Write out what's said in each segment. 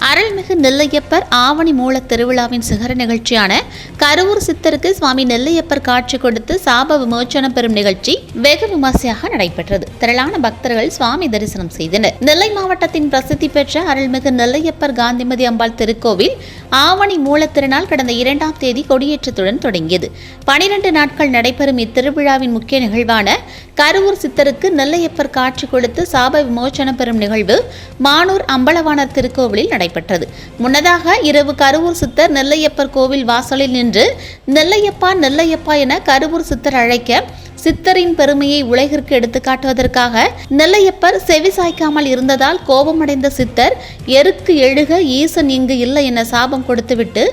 அருள்மிகு நெல்லையப்பர் ஆவணி மூல திருவிழாவின் சிகர நிகழ்ச்சியான கருவூர் சித்தருக்கு சுவாமி நெல்லையப்பர் காட்சி கொடுத்து சாப விமோச்சனம் பெறும் நிகழ்ச்சி வெகு விமர்சையாக நடைபெற்றது. திரளான பக்தர்கள் சுவாமி தரிசனம் செய்தனர். நெல்லை மாவட்டத்தின் பிரசித்தி பெற்ற அருள்மிகு நெல்லையப்பர் காந்திமதி அம்பாள் திருக்கோவில் ஆவணி மூல திருநாள் கடந்த 2ஆம் தேதி கொடியேற்றத்துடன் தொடங்கியது. 12 நாட்கள் நடைபெறும் இத்திருவிழாவின் முக்கிய நிகழ்வான கருவூர் சித்தருக்கு நெல்லையப்பர் காட்சி கொடுத்து சாப விமோச்சனம் பெறும் நிகழ்வு மானூர் அம்பலவாணர் திருக்கோவிலில் நடைபெற்றது. முன்னதாக இரவு கருவூர் சித்தர் நெல்லையப்பர் கோவில் வாசலில் நின்று நெல்லையப்பா நெல்லையப்பா என கருவூர் சித்தர் அழைக்க சித்தரின் பெருமையை உலகிற்கு எடுத்துக்காட்டுவதற்காக நெல்லையப்பர் செவி சாய்க்காமல் இருந்ததால் கோபமடைந்த சித்தர் எருக்கு எழுக ஈசன் இங்கு இல்லை என சாபம் கொடுத்துவிட்டு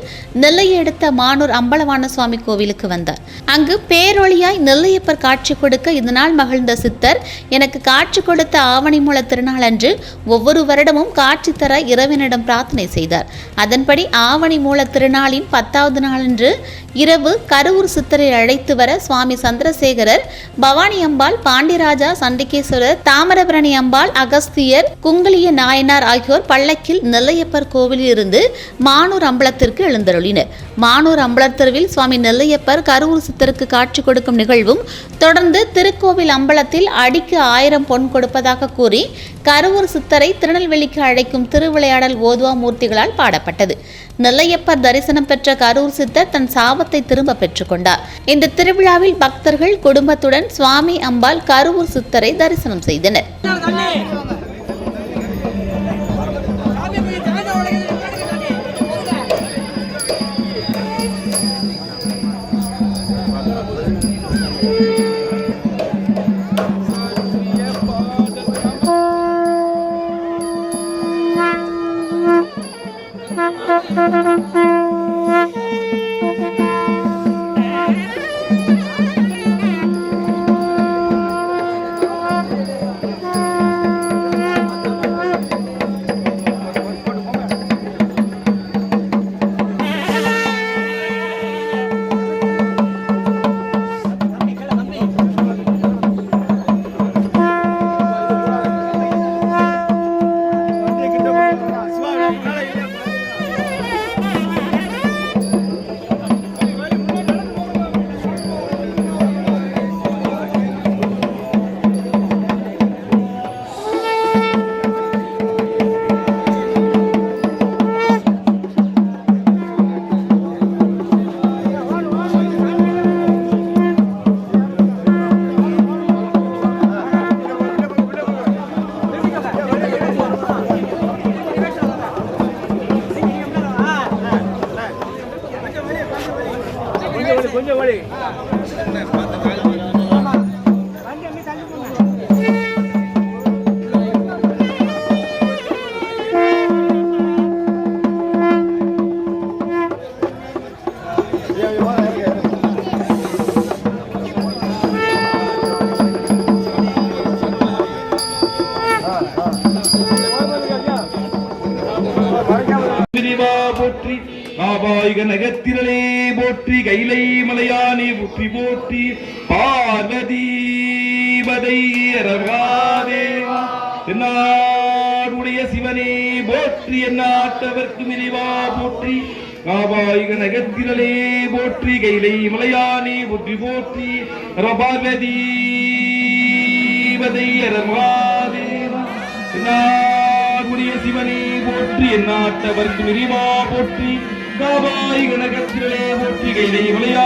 நெல்லையை எடுத்த மானூர் அம்பலவாண சுவாமி கோவிலுக்கு வந்தார். அங்கு பேரொழியாய் நெல்லையப்பர் காட்சி கொடுக்க இதனால் மகிழ்ந்த சித்தர் எனக்கு காட்சி கொடுத்த ஆவணி மூல திருநாள் அன்று ஒவ்வொரு வருடமும் காட்சி தர இறைவனிடம் பிரார்த்தனை செய்தார். அதன்படி ஆவணி மூல திருநாளின் 10வது நாளன்று இரவு கருவூர் சித்தரை அழைத்து வர சுவாமி சந்திரசேகரர், பவானி அம்பாள், பாண்டிராஜா, சண்டிகேஸ்வரர், தாமிரபரணி அம்பாள், அகஸ்தியர், குங்கலிய நாயனார் ஆகியோர் பல்லக்கில் நெல்லையப்பர் கோவிலில் இருந்து மானூர் அம்பலத்திற்கு எழுந்தருளினர். மானூர் அம்பலத் தெருவில் சுவாமி நெல்லையப்பர் கருவூர் சித்தருக்கு காட்சி கொடுக்கும் நிகழ்வும் தொடர்ந்து திருக்கோவில் அம்பலத்தில் அடிக்கு 1000 பொன் கொடுப்பதாக கூறி கருவூர் சித்தரை திருநெல்வேலிக்கு அழைக்கும் திருவிளையாடல் ஓதுவா மூர்த்திகளால் பாடப்பட்டது. நெல்லையப்பர் தரிசனம் பெற்ற கரூர் சித்தர் தன் சாபத்தை திரும்ப பெற்றுக் கொண்டார். இந்த திருவிழாவில் பக்தர்கள் குடும்பத்துடன் சுவாமி அம்பாள் கருவூர் சித்தரை தரிசனம் செய்தனர். கொஞ்சம் வழி போற்றி காபாயிக நகத்திரளே போற்றி கைலை மலையானே போற்றி போற்றி பார்வதி பதை அரகாதேவா என்னாடுடைய சிவனே போற்றி என்னாட்டவர்க்கு இறைவா போற்றி காபாயிக நகத்திரளே போற்றி கைலை மலையானே போற்றி போற்றி பார்வதி பதை அரகாதேவா சிவனே போற்றி என்னாட்டவர்க்கு இறைவா போற்றி காபாயிக நகத்திரளே போற்றி கைலை மலையா